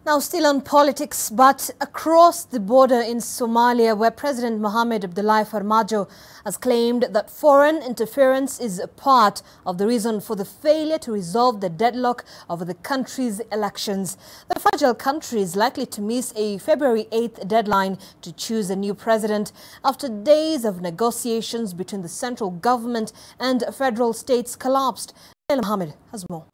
Now, still on politics, but across the border in Somalia, where President Mohamed Abdullahi Farmajo has claimed that foreign interference is a part of the reason for the failure to resolve the deadlock over the country's elections. The fragile country is likely to miss a February 8th deadline to choose a new president after days of negotiations between the central government and federal states collapsed. Mohamed has more.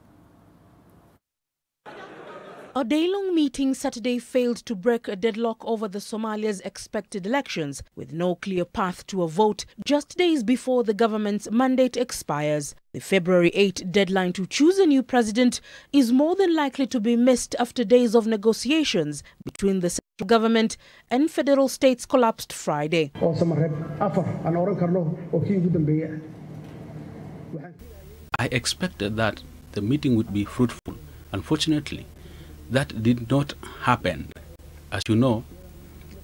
A day-long meeting Saturday failed to break a deadlock over the Somalia's expected elections, with no clear path to a vote just days before the government's mandate expires. The February 8 deadline to choose a new president is more than likely to be missed after days of negotiations between the central government and federal states collapsed Friday. I expected that the meeting would be fruitful. Unfortunately, that did not happen. As you know,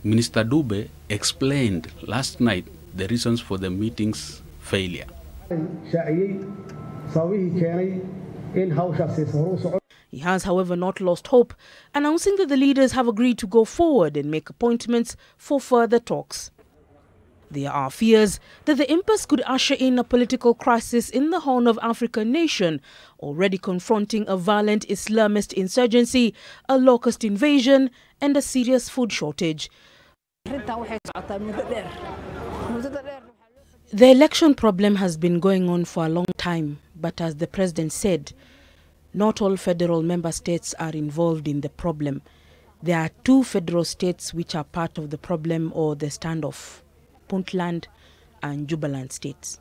Minister Dube explained last night the reasons for the meeting's failure. He has, however, not lost hope, announcing that the leaders have agreed to go forward and make appointments for further talks. There are fears that the impasse could usher in a political crisis in the Horn of Africa nation, already confronting a violent Islamist insurgency, a locust invasion, and a serious food shortage. The election problem has been going on for a long time, but as the president said, not all federal member states are involved in the problem. There are two federal states which are part of the problem or the standoff: Puntland and Jubaland states.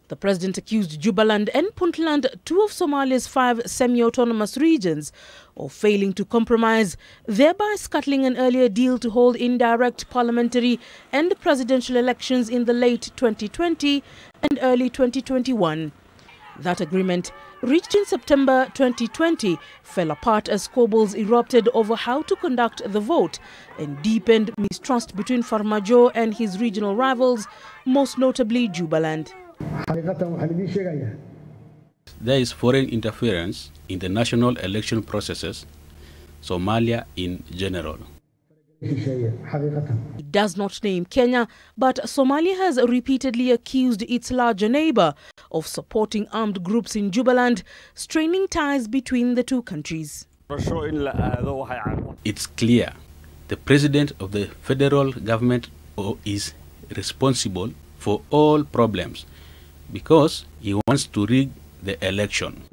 The president accused Jubaland and Puntland, two of Somalia's 5 semi-autonomous regions, of failing to compromise, thereby scuttling an earlier deal to hold indirect parliamentary and presidential elections in the late 2020 and early 2021. That agreement, reached in September 2020, fell apart as squabbles erupted over how to conduct the vote and deepened mistrust between Farmajo and his regional rivals, most notably Jubaland. There is foreign interference in the national election processes, Somalia in general. It does not name Kenya, but Somalia has repeatedly accused its larger neighbor of supporting armed groups in Jubaland, straining ties between the two countries. It's clear the president of the federal government is responsible for all problems because he wants to rig the election.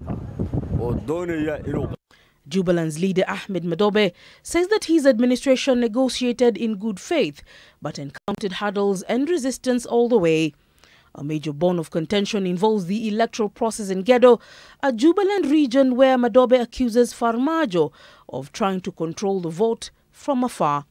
Jubaland's leader Ahmed Madobe says that his administration negotiated in good faith but encountered hurdles and resistance all the way. A major bone of contention involves the electoral process in Gedo, a Jubaland region where Madobe accuses Farmajo of trying to control the vote from afar.